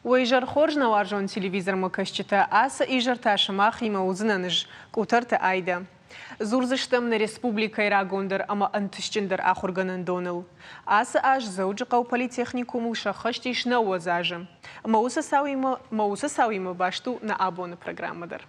ويجر خورجنا وارجون تلفزيون مكشتا آس إيجر تاشماخي موزننج كوترت آيدا زورزشتم من ريسبوبليكا راغوندر أما أنتشتندر آخر جنندونل آس آج زوج قو بوليتехникум وشخشتيش نوزاجم موسى ساوي مباشتو نابون программа در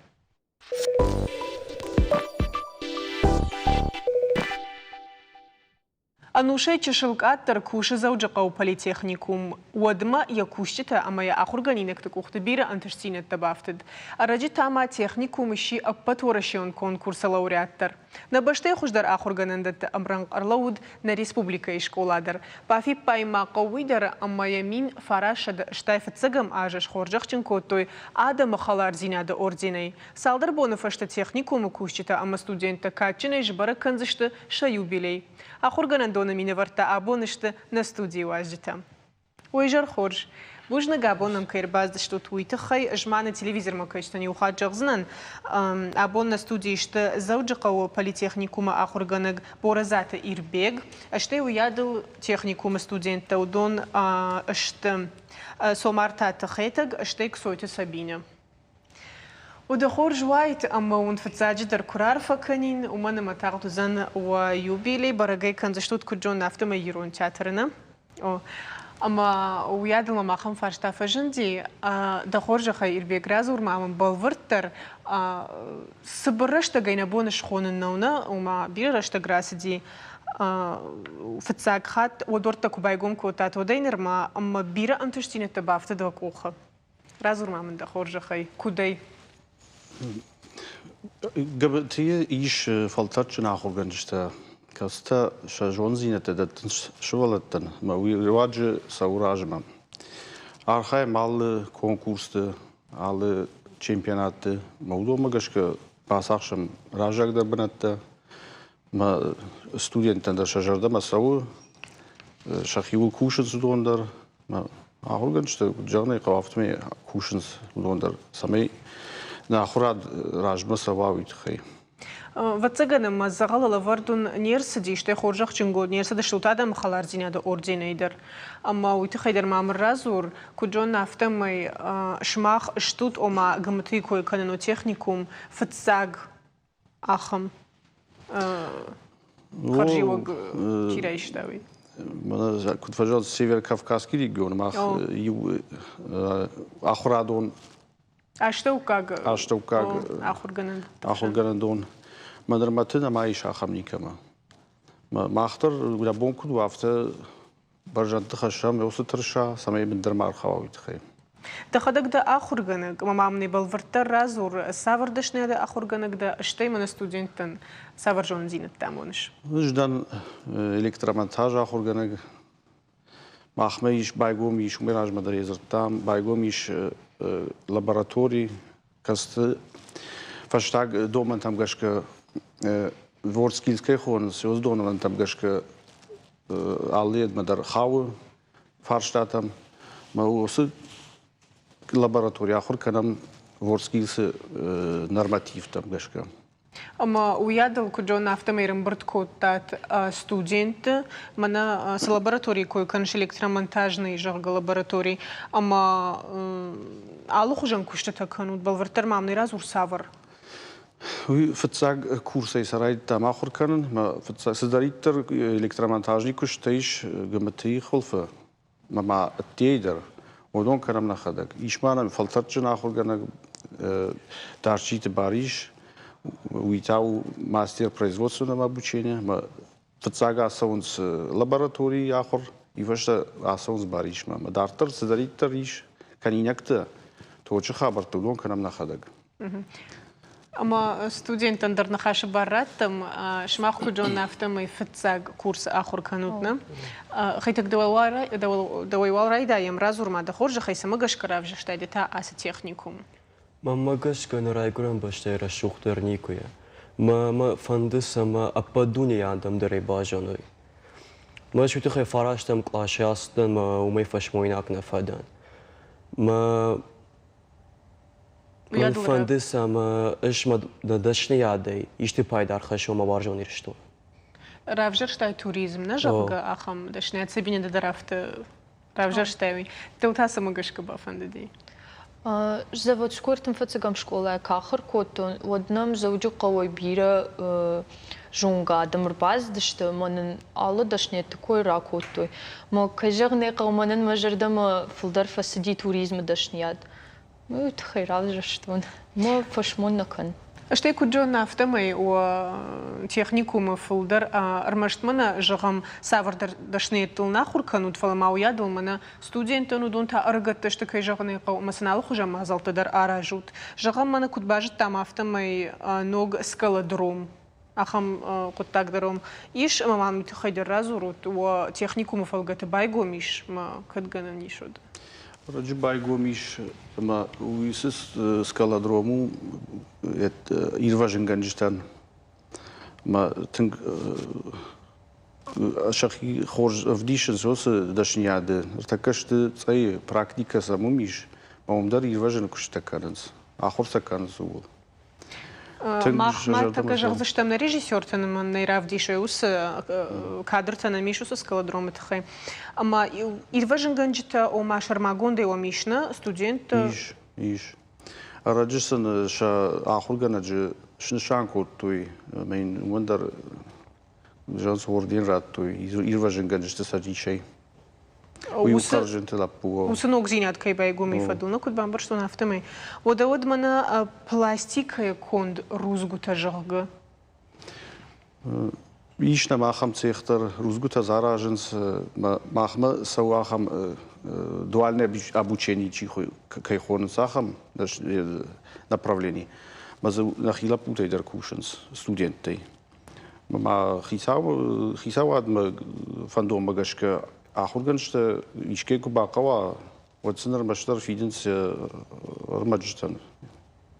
أنوشي تشوكاتر كوش زوج قو بوليتехникум ودما يكوشتا أما يا آخر جنينك تكوخت بيرا أنتشتين التبافتد الرجل تاما техникум شي أبت ورشيون كونكورس لورياتر نبشتي خوش در آخر جنندت أمرن أرلود نريسبوبليكا إشكولادر بافي بايما قوي در أما يمين فراشد شتايفت سجم آجش خورجخشن كوتوي آدم خلار زينة دا أورديني سالدر بونفشت техникум كوشتا أما ستودنت كاتشني جبرا كنزشت شيوبيلي آخر جنندون من ورتا أبونشت نستودي واجتا ويجر خورج بوجنا جابونم كير باز شتو تويت خي اجمعنا تلفزيون مكشتني وخاد جغزنن ابون ستودي شت زوج قو بوليتехникум آخر جنگ بورزات إيربيغ اشتي ويادل техникум ستودنت ودون اشت سومارتا تخيتج اشتي كسويت سابينه ودخور جوايت أما ونفتزاج در كرار فكنين ومن ما تاخدو زن ويوبيلي برجع كان زشتوت كجون نفتم يرون تاترنا أما وياد لما خم فرشتا فجندي دخور جخير بيجرازور مع بالورتر سبرشت جينا بونش خون النونا وما بيرشت جراسدي فتزاج خات ودورت كوبايجون كوتات ودينر ما أما بيرا أنتشتين تبافت دوكوخه رازور مع من دخور جخي كودي قبل تي إيش فلترت ناخذ جنجتا كاستا شجون زينة تدت شغلتن ما ويواجه سوراج ما آخر مال كونكورس على شامبيونات موضوع ما قش كباسخشم راجع ده بنت ما ستودنت عند شجر ده ما سووا شخيو كوشنز دوندر ما آخر جنجتا جاني قوافت مي كوشنز دوندر سمي ناخراد راجمة سواويت خي. واتسجنا ما زغال لفردون نيرسدي شتى خورجخ جنگود نيرسد شلوت آدم خلار زينة دا أوردينيدر أما ويتخيدر ما مرازور كجون نفتم ماي شماخ شتوت أو ما جمتي كوي كانوا техникум فتساج أخم خرجي وق كيرايش داوي. أنا كنت فجأة سيفير كافكاسكي ريجون ما يو آخرادون أشتوكاغ آخر جنندون ما در متنا ما إيش آخمني كمان ما أختار ولا بونكود وافته برجعت خشام يوصل سمي من در مار خواوي تخيل تخدك ده آخر جنگ ما عمني بالورتر رازور سافر دشنا ده آخر جنگ ده اشتي من استودنتن سافر جون زينة تامونش جدا إلكترومنتاج آخر جنگ ما أخميش بايقوميش ومراج مدرسة تام بايقوميش لابراتوري كاست فاشتاق دوما تام قشك وورد سكيلز كيخون سيوز دوما تام قشك عليد مدر خاو فارشتاتم ما هو صد لابراتوري آخر كنام وورد سكيلز نورماتيف تام قشك أما ويادل كجون نفتم يرمبرت كوتات ستودنت منا سلابراتوري كوي كانش إلكترومونتاجный جرگ لабораторий أما алу خجن كشتة كانوا بالورتر ما عمني رازور سافر فتساق كورسي سراي تام آخر كانن ما فتساق سداريتر إلكترومونتاجني كشتيش قمتي خلفه ما التيدر ودون كلام ناخدك إيش معنا فلترت آخر كان دارشيت باريش ويتاو ماستر производственного обучения ما فتساق أسونس لابراتوري آخر يفشل أسونس باريش ما دارتر سداريتر إيش كان ينكت توجه خبر تودون كلام ناخدك أما ستودنت أندر نخاش براتم شماخ كجون نفتم يفتساق كورس آخر كانوتنا خيتك دوي والراي دايم رازور ما دخورج خيس مقش كرافج شتايد تا آس техникум ما مقش كانوا رايقرن باشتير شوختر نيكويا ما فندس ما أبدوني عندهم دري باجانوي ما شو تخي فراشتم قلاشياستن ما وما يفشمويناك نفادان ما من فندس ما إيش ما دشني عادي يشتي بايدار خشوا ما بارجون يرشتو رافجر شتاي توريزم نجابغا أخم دشني عتسبيني درافت Равжерштеви. Ты утаса магашка бафандиди. Заводскортом фацагам школа кахар котон одном зауджу кавой бира жунга дамрбаз дашта манын алла дашне такой ракотой. Ма кажагне калманын мажардама филдар фасади туризм дашният. Ну это хайравжештон. Ма фашмон накан. Что куджо нафтамай о техникумы филдар армаштмана жагам савардар дашне тылна хурканут фаламау ядыл мана студентану донта аргатта что кажагне кау масанал хужа мазалтадар аражут. Жагам мана кутбажит там автомай ног скалодром. Ахам куттагдаром иш мамам хайдар разурут о техникумы фалгата байгомиш ма кадгана нишод. Раджи байгомиш ма уисис скалодрому ирважинганжистан ма тинг ашахи хорж вдишен сосы дашняды такашты цай практика самумиш мамдар ирважин куштаканс ахорсаканс ул Махмат такая жазыштам на режиссер тенман на равдише ус кадр тена мишус скалодром тхай. Ама ирважинганжита о машармагонде о мишна студент иш Раджисан ша ахурганаджи шншанко той мен вандар жанс вордин рат той ирважинганжита садичай. Усынок зинят кай байгоми фадуна куд бамбар что нафтамай. Ода одмана пластика конд рузгута жага. Ишна махам цехтар рузгута зараженс махма сауахам дуальное обучение чихой кайхон сахам направлений. Маза нахила путай даркушенс студенты. Мама хисавад фандом магашка ахурганшта ичке кубакава ватсынар маштар фиденс армаджтан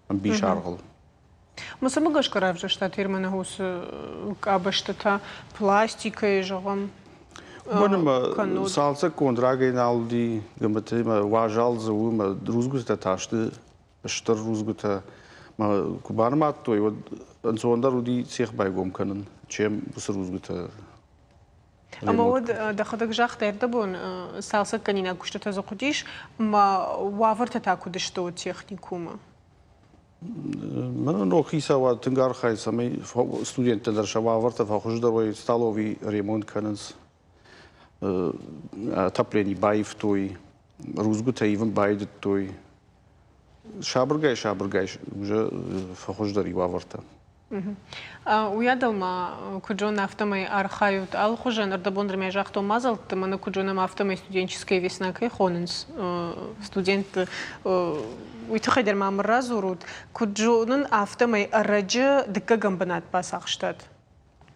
амбишаргал. Маса магашка равжашта термина хус кабаштата пластика и жагам. Бонема салца кондрагеналди гаматема важал за ума рузгута ташты штар рузгута ма кубармат той вот ансондар уди цех байгом канын чем бус рузгута. Ама вот дахадак жахтер бон салса канина куштата закудиш ма ваварта такуда что техникума. Мана хисава тингар хайса ми студенты дарша ваварта фахуждаровой столовый ремонт канынс. Отопление байв той, рузгута ивен байдет той. Шабргай уже фахуждари ваварта. Уядалма куджон автомай архают алхужан ардабондр межахто мазал тмана куджонам автомай студенческая весна кайхоненс студент уйтхайдер мамразурут куджонын автомай араджы дикка гамбанат пасахштат.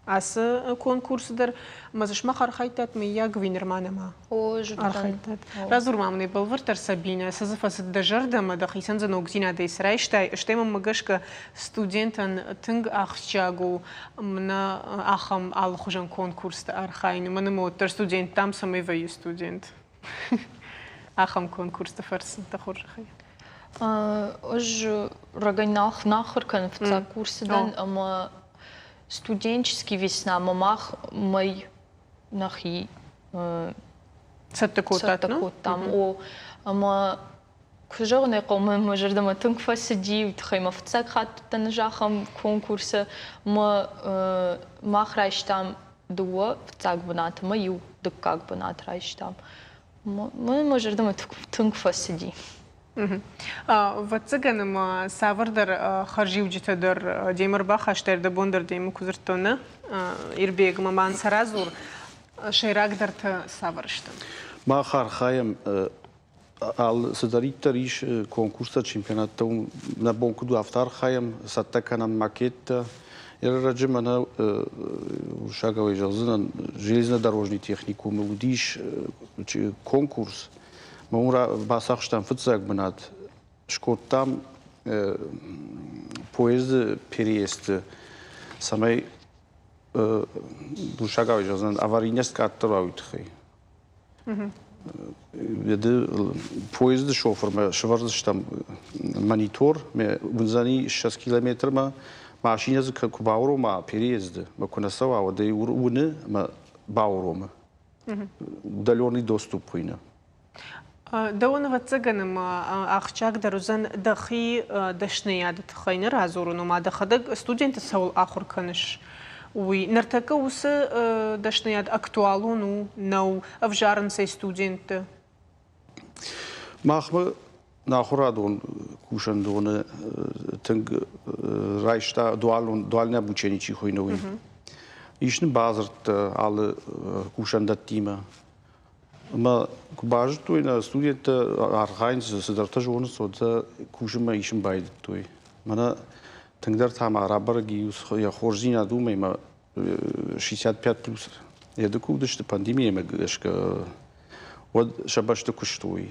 Асы конкурсыдар мазышма хархайтат мия гвинерманама. Архайтат. Разур мамны балвартар Сабина сазыфасыд дажардама да хисан за ногзина дейс райштай штемам магашка студентан тынг ахчагу мна ахам алхужан конкурста архайны мана мотор студент там самый ваю студент. Ахам конкурста фарсын тахоржахай. Ож раганах нахаркан в курсыдан ама студенческий весна мамах мой нахи саттакот там о ама кужорне коме можердама тунг фасади тхайма фцак хат танжахам конкурса ма махрайштам дуа фцак банат маю дукак банат райштам ма можердама тунг фасади. Вацыганым савардар харживджитадар демирба хаштерда бондар дему кузыртона ирбег маман саразур шейрагдарта саварштан. Ма хархаем ал садариттар иш конкурса чемпионатта на бонкуду автар хаем саттаканан макетта раджимана шаговый жалзынан железнодорожный техникум удиш конкурс Маура басахштан футзак банат шкоттам поезд переезд самай душагавый жазан аварийность каттырауд хай. Ведь поезд шофер ме шварзштам монитор ме вунзани 6 километр ма машина за кубауру ма переезд ма кунасава воды уны ма бауру ма удаленный доступ хуйна. دون واتسجنم أخشاك درزن دخي دشنياد تخينر هزورونو ما دخدق ستودنت سول آخر كنش ونرتكا وس دشنياد أكتوالونو نو أفجارن سي ستودنت ماخمه ناخورا دون کوشن دون تنگ رایشتا دوال نبوچنی چی خوینوی ایشن بازرت آل کوشن دت تیمه ما كباج توي نا ستوديت أرخاين سدرت جون صوت كوشم ما يشم بايد توي منا تقدر تعمل رابرجي يا خورجينا دومي ما 65 بلس يدكو دشت بانديمية ما قدش ك ود شبشت كشتوي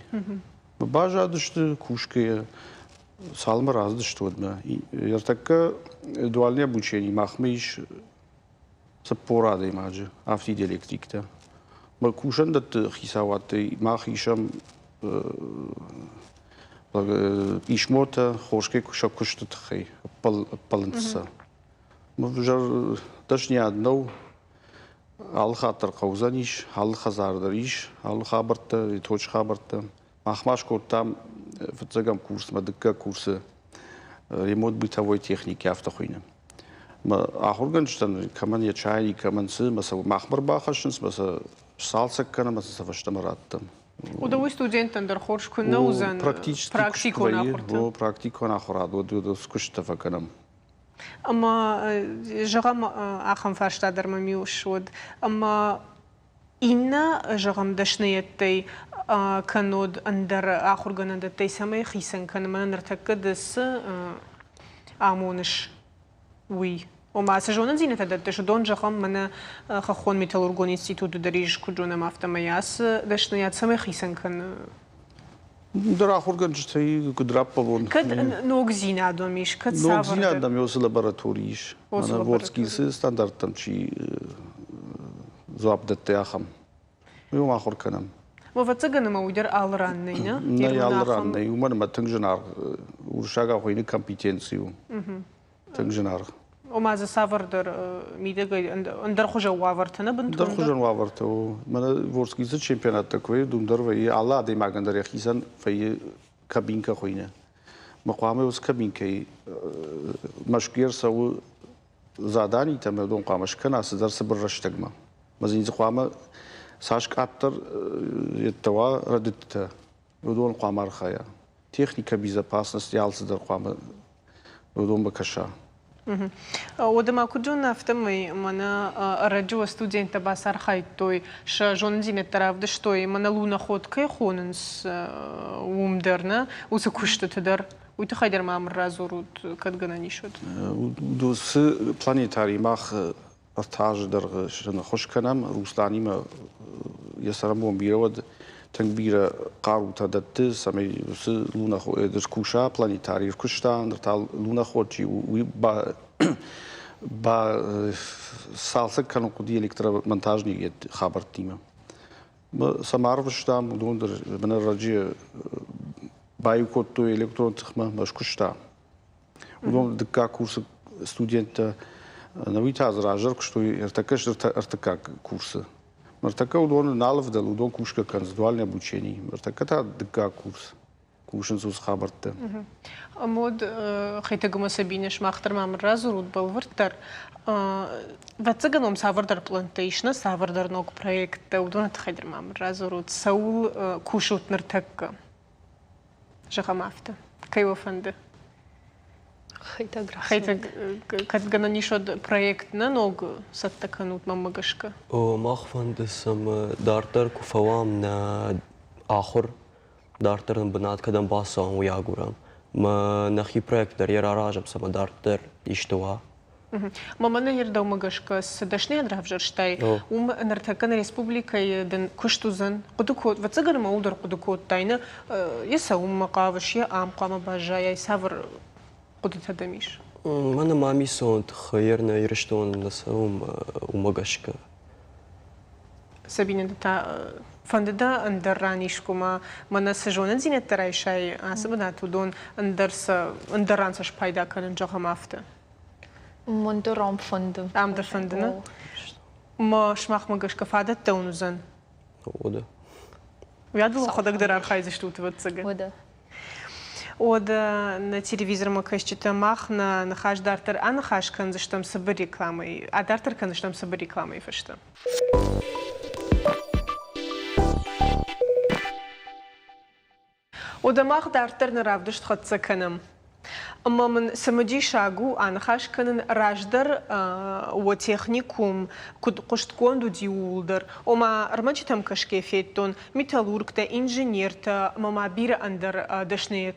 باجا دشت كوشكي سالم راز دشت ود ما يرتك دوالني بوشيني مخميش سبورا دي ماجه أفتي ديالكتيك تا ما كوشن دت خيساوات ما خيشم إيشموت خوشكي كشت تخي بالنسا ما بجر دشني عدنو على خاطر قوزانيش على خزار دريش على خابرت يتوش خابرت ما خماش كوتام فتزقم كورس ما دكا كورس ريموت بيتاوي تكنيك يفتخوينا ما آخر جنشتن كمان يتشاي كمان سي مثلا مخبر باخشنس مثلا صالسك كنا مثلا فشتمراتم ودوي ستودنت اندر خورش كنا وزن براكتيكو ناخرت براكتيكو ناخرت ودو سكشت فكنم اما جغم اخم فرشتا در مميوش ود اما إنا جغم دشنيتي كنود اندر آخر جنندتي سمي خيسن كان من نرتكدس آمونش وي وما سجون زينة تدتش دون جخم من خخون ميتالورغون انستيتوت دريج كجونا مافتمياس دشنيات سمي خيسن كان در آخر گنجتی کدراب پلون كد نوگ زينة دون ميش كد سافر نوگ زينة دم يوصل لابراتوريش أنا ورسكي سي ستاندرد تم شي زواب دتي أخم يوم آخر كنم وفتسجن ما ويدر آلران نينا نيا آلران نيا ومن ما تنجنار ورشاقة خويني كمبيتنسيو تنجنار وما ز سافر در ميدا اندر خجا وافرتنا بنتون در خجا وافرتو من ورسكي سي چمپيونات تكوي دوم در وي الله دي ماگن در يخيسن في كابين كخوينه مقامه وس كابين كي مشكير سو زاداني تم دون قامش كنا سدر صبر رشتگما مزين قامه ساش كابتر يتوا ردت ودون قامر خيا تكنيكا بيزاباسنس يال سدر قامه ودون بكشا ودما كجون نفتمي منا رجوا ستودنت باسر خايتوي ش جوندين الطرف دشتوي منا لونا خود كي خوننس ومدرنا وسكوشت تدر ويتخيدر ما مر زورود كدغنا نيشود دوس بلانيتاري ماخ ارتاج در شن خوش کنم روسلانی ما يسرمون بيرود تنبير قارو تدت سمي لونا خو دسكوشا بلانيتاري كشتا نرتال لونا خوتشي با سالسك كانوا قدي الكترا مونتاجني خبر تيما ما سمارفش تام دون در من الرجي بايو كوتو الكترون تخمه مش كشتا ودون دكا كورس ستودنت نويت از راجر كشتو ارتكش ارتكا كورس مرتكا ودون نالف دل ودون كوشكا كان زدوالني обучение مرتكا تا دكا كورس كوشن زوز خبرت مود خيتگما سبينش ماختر ما مر زورود بالورتر واتسجنوم سافردر بلانتيشن سافردر نوك проект ودون تخيدر ما مر زورود سول كوشوت نرتك جخمافته كيو فند خيتك كتجنا نيشود проект نوك ستكنوت ممغشكا او ماخفندسم دارتر كفوام نا آخر دارتر بنات كدم باسون وياغورام ما نخي проект در يرا راجم سما دارتر يشتوا ماما نهير دو مغشكا سدشني درافجرشتاي نرتكن республика دن كشتوزن قدكوت واتسجن مولدر قدكوت تاينا يسوم مقاوش يا ام قام باجاي سافر قدت هدميش مانا مامي سونت خيرنا يرشتون نسوم ومغشكا سبين تا فنددا اندر رانيشكما منا سجون زينة ترايشاي اسبنا تودون اندرس اندرانسش بايدا كان جوخم افته مندرام فندم ام در فندنا ما شماخ مغشكا فادت تونزن وده ويعدل خدك در أرخايز شتوت واتسجن وده وده на телевизор ما كشتة ماخ نخاش دارتر أنا خاش كان زشتم سبر ريكلامي أدارتر كان زشتم سبر ريكلامي فشتم وده ماخ دارتر نرافدش تخد سكنم أما من سمدي شاغو أنا خاش كان راجدر وتехникум كد قشت كوندو ديولدر وما رمجي تم كشكيفيتون ميتالورغ تا انجينير تا ماما بير اندر دشنيت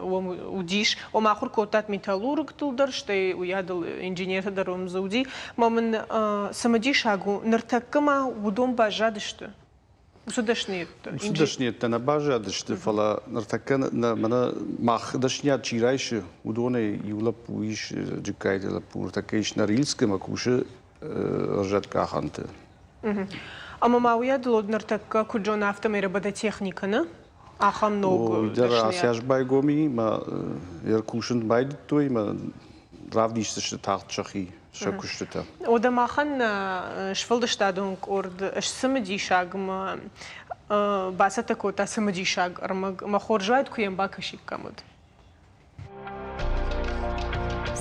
وديش وما اخر كوتات ميتالورغ تولدر شتي ويادل انجينير تدرهم زودي ما من سمدي شاغو نرتكما ودوم باجادشتو Судашният. Судашният на бажа дъще фала нартака на мана мах дъшният чирайше удоне юла пуиш джекайте ла пур такейш на рилска макуше ржат каханте. Ама мауя длод нартака куджон автомера бъде техникана? Аха много дъшният. Дъра сяж байгоми ма яркушен байд той ма равдиш се тахчахи. شكوشتها. وده ما خن شفلدش تادونك أرد إيش سمدي شاق ما باسته كوتا سمدي شاق رمج ما خورجايد كويم باكشي كمد.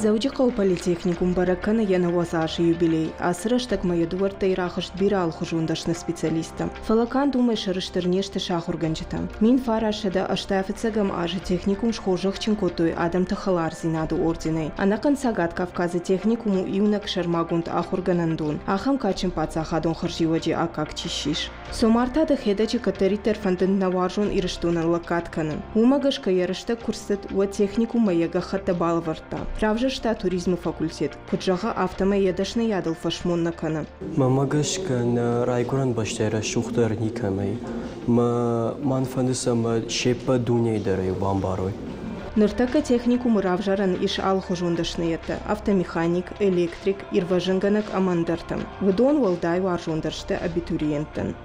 زوجي قو политехникум баракана яна вазаши юбилей, а срыштак мая дуарта и рахашт бирал хужундашна специалиста. Фалакан думаешь рыштернеште шахурганчита. Мин фарашеда аштафицагам аже техникум шхожах чинкотой адам тахалар зинаду ординей. Анакан сагат Кавказа техникуму иунак шармагунд ахурганандун. Ахам качим пацахадун харживаджи акак чишиш. Сомарта да хедачи катеритер фанден наваржун ирыштуна лакатканын. Умагашка ярышта курсет уа техникум маяга хатта балварта. Правжашта туризму факультет. Куджаха автома ядашна ядал фашмон накана. Мамагашка на райгуран баштера шухтар никамай. Ман фандисама шепа дуней дарай бамбарой. Ныртака техникум равжаран иш алхужундашныйты. Автомеханик, электрик, ирважынганак амандартам. Выдон валдай варжундаршты абитуриенттен.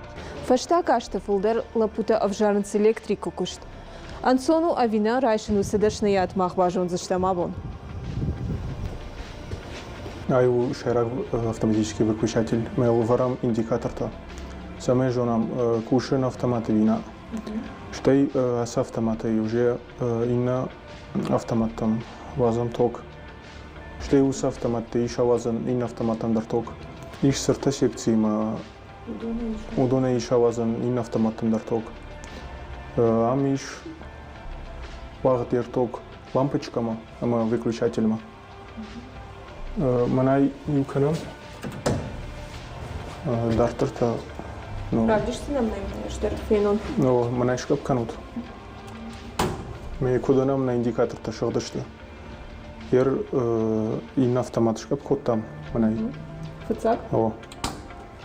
Фашта кашта фулдер лапута авжарнц электрику кушт. Ансону авина райшину седашныят махбажон заштамабон. Аю шераг автоматический выключатель. Мы варам индикатор-то. Самые женам кушен автоматы вина. Штай с автоматой уже инна автоматом вазан ток. Штай ус автоматы иша вазан инна автоматом дар ток. Иш сырта секции ма удона иша вазан инна автоматом дар ток. Ам иш ваг дер ток лампочкама, ама выключателями. Манай юканам дартырта. Правдишься нам на штерфинон? Ну, манай шкап канут. Мы куданам на индикатор-то шагдышты. Ер инна автомат шкап код там манай. Фацак? О,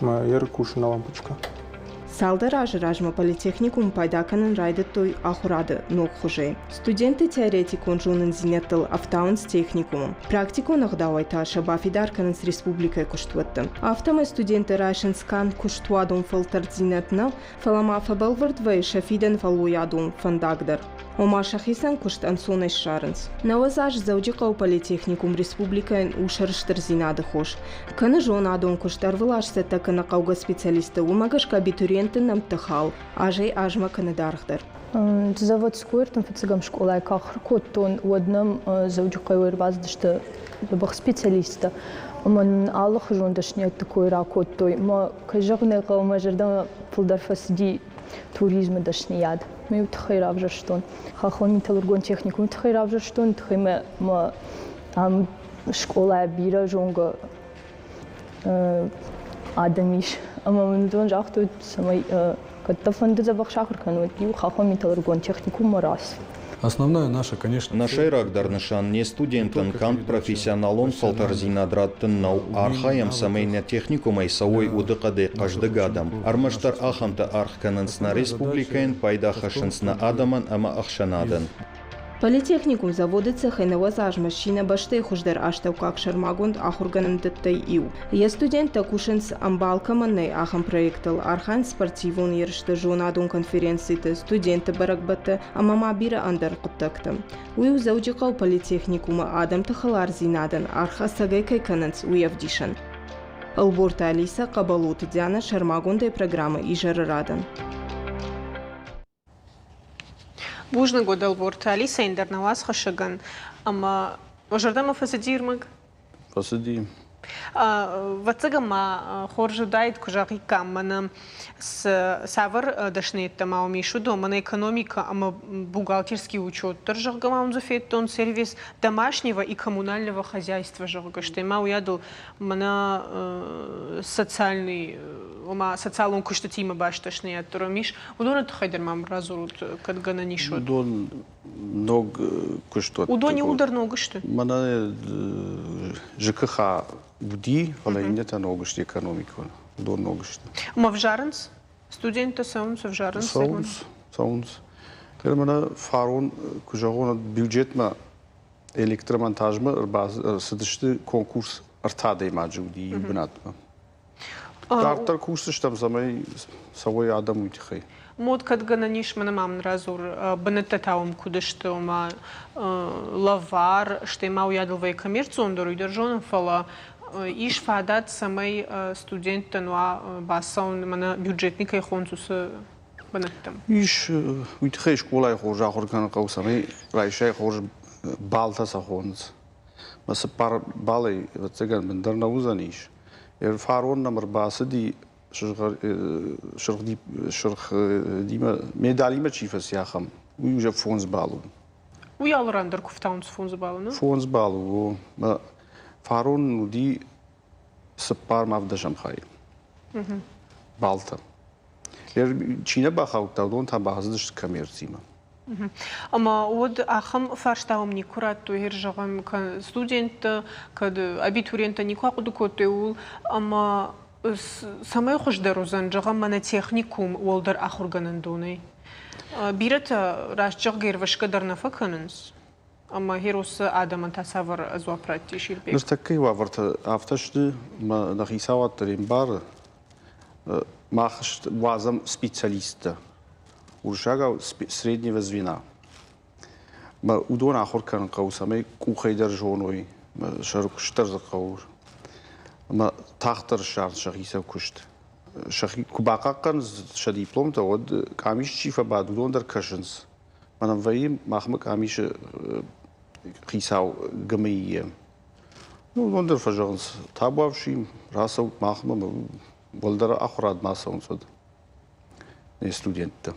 ма ер кушна лампочка. Салда ражма политехникум пайдаканын райдет той ахурады ног хуже. Студенты теоретикун жунын зинеттыл автаунс техникумом. Практикун ахдавайта шабафидарканын с республикой куштуатты. Автомы студенты райшын скан куштуадун фалтард зинетна, фалама фабалвард вай шафиден фалуядун фандагдар. Ома шахисан кушт ансунай шарынс. Навазаж заудикау политехникум республикаен ушарыштыр зинады хош. Каны жон адун куштар вылашса такына кауга специалисты умагашка абитуриентын нам тахал, ажей ажма канадархдар. Заводскую там фицигам школа кахр коттон одном заудикау ирбаздышты бах специалиста. من الله خجون دشنيت تكوي راكوتوي ما كجغنا قوم جردنا فلدر فسدي توريزم دشنياد ما يتخير أفجرشتون خاخون ميتالورغون تكنيكو يتخير أفجرشتون تخير ما عم شكولا بيرا جونغ آدميش أما من دون جاختو سماي كتفند زبخ شاكر كانوا يو خاخون ميتالورغون تكنيكو مراسف. Основная наша, конечно... Нашей рагдарнышан не студентен, кант профессионалон фалтарзинадраттын нау архаям самейня техникумай савой удыкады кажды гадам. Армаштар ахамта архканынсна республикаен пайдахашынсна адаман ама ахшанадан. Политехникум заводы цехайного зажмащина баштай хуждар аштау как шармагунд ахурганын дыттай ию. Я студент такушенс амбалкаманнай ахам проектал архан спортивун ершты жонадун конференцийты студенты баракбаты амама бира андар куттактым. Ую заудикау политехникума адам тахалар зинадан арха сагай кайкананц уявдишан. Алборта Алиса Кабалут Диана Шармагундай программы Ижарарадан. Бужны годал борта Алиса индер на вас хашаган, ама ожардама фасадирмаг? Фасадим. Вацагама хоржу дайт кужаки каммана с савар дашнет мау мишу дома на экономика, ама бухгалтерский учет торжагама он зафет тон сервис домашнего и коммунального хозяйства жага, что мау ядл мана социальный социалон куштатима башташный атурамиш, удон это хайдер мам разурут кадгана нишот. Удон ног куштот. Удон не удар ног что? Мана ЖКХ буди, але и нет ногошти экономика. Удон ногошти. Ма в Жаренс? Студента саунс в Жаренс? Саунс. Кер мана фарон кужагон бюджет ма электромонтаж ма съдъщи конкурс артада има джуди юбнат ма. Тартар курсыш там самай савой адам утихай. Мод кадгана ниш мана мам разур банетатаум кудышты ома лавар, что има уядылвай коммерцион дору держон фала иш фадат самай студента нуа басаун мана бюджетника и хонцуса банеттам. Иш утихай школа хоржа хоркан кау самай райшай хорж балта са хонц. Маса пар балай вацеган бендер наузаниш. Фарон номер басди شرخ ديما ميدالي ما تشي فسياخم ويوجد فونز بالو ويا راندر كفتاونز فونز بالو نو فونز بالو ما فارون ودي سبار ما بدشم خاي بالتا چينا باخاو تاودون تا بازدش كاميرسيما Ама од ахам фарштаум никурат то хержагам ка студент кад абитуриента никак дукотеул ама самай хош дарозан жагам мана техникум волдар ахурганандуны бират рашчаг гервашка дарнафа канынс ама херос адаман тасавар азуапрати ширбек нстакай ваварта авташды ма нахисават римбар махш вазам специалиста уршага среднего звена. Ма удон ахор кан каусамай кухайдар жоной шарк штарз каур. Ма тахтар шар шахиса кушт. Шахи кубакакан ша диплом та од камиш чифа бад удон дар кашынс. Манам ваим махма камиш хисау гамие. Ну удон дар фажанс табавшим расау махма волдар ахрад масаунсод. студентта.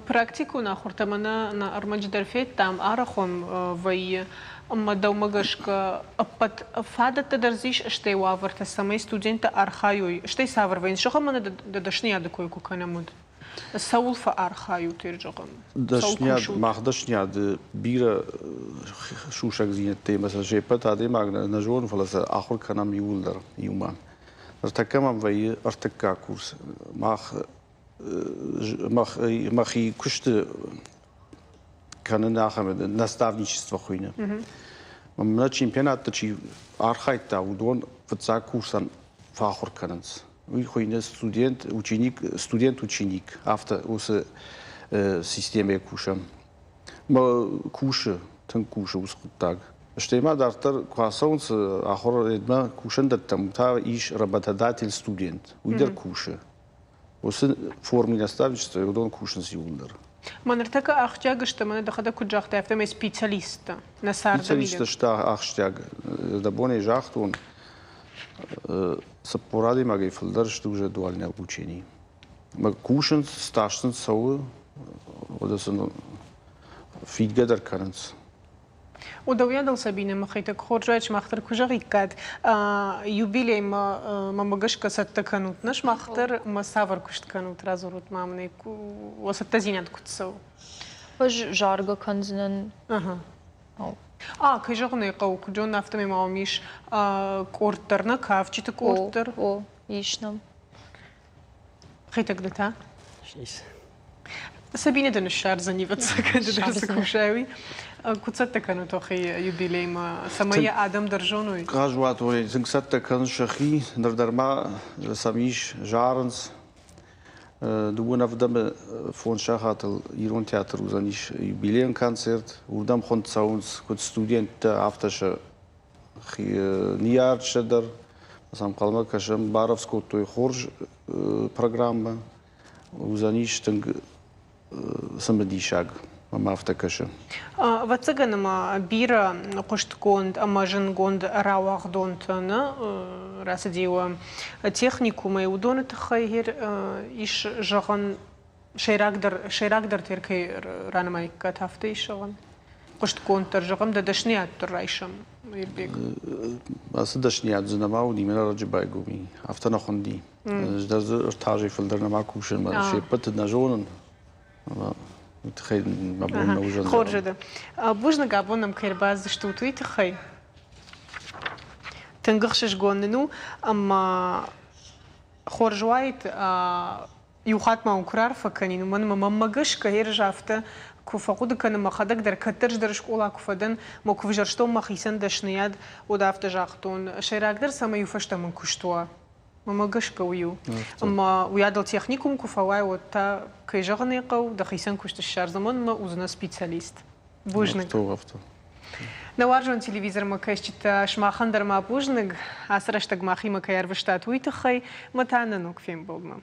Практику на хуртамана на армадждарфет там арахом вай ама даумагашка апат фадата дързиш ще лавърта самай студента архайой ще савър вайн шохамана да дъшния да кой куканамуд саулфа архайо тирджагам дъшния махдъшния да бира шушак зинет тема са жепът аде магна на жон фаласа ахор канам юлдар юма артакамам вай артакка курс мах и куште канен нахаме наставничество хуйня. На чемпионата чи архайта удон вца курсан фахор каненс. Уй хуйня студент ученик авто усе системе кушам. Ма куше тен куше усхутаг. Штема дартар квасаунс ахор едма кушен даттам та иш работодатель студент. Уйдер куше. Усе форми наставничество удон кушен сиулдер. Манартака ахтяга что мана дахада куджахта автоме специалиста на сарда специалиста шта ахтяга да боне жахтун са поради магай филдер што уже дуални обучение. Ма кушен сташен сау одасан фидгадер каненс. Удавјадал Сабине махајта хоржач махтар кужарикат юбилей мамагашка саттаканут наш махтар масавар куштканут разорут мамне осаттазинат кутсау. Ож жарга канзнан. Кай жагне кау куджон нафтаме мамиш кортарна кавчита кортар. О, ишнам. Хайтак дата? Шнис. Сабине да нешар заниваца каде да се кушави. Куцата кану тохи юбилейма самая адам държоной. Кажуват оре зингсата кан шахи нардарма самиш жаренс дуна вдам фон шахатл ирон театр узаниш юбилейн концерт урдам хон саунс кут студент авташа ниар шедер сам калма кашам баровско той хорж программа узаниш тинг самедишаг ما افتكرش واتسجن ما بيرا قشت كوند أما جن كوند راوغ دونتنا راسديو تكنيكوم يودون تخير إيش جغن شيراك در تركي رانا ما يكتافتي شغن قشت كوند ترجغم دشنيات ترايشم يربيك بس دشنيات زنماودي من رجباي قومي افتنا خندي جدز ارتاجي فلدرنا ما كوشن ما شي بتدنا جونن تخيل مبون موجود خور جدا بوجنا قابونا مكيرباز شتوتوي تخي تنقخشش قوننو اما خور جوايت يوخات ما انكرار فكانين من ممغش كهير جافته كوفقود كان ما خدك در كترج در شكولا كوفدن ما كوفجرشتو ما خيسن دشنياد ودافت جاختون شيراك در سما يفشت من كشتوا ممغش كويو اما ويادل تكنيكوم كوفواي وتا كيجغني قو دخيسن كشت الشار زمان ما وزنا سبيциалист بوجنك نوارجون تلفزيون ما كايشت شماخندر ما بوجنك اسرشتك ما خيما كيرفشتات ويتخي متانا نوك فين بولما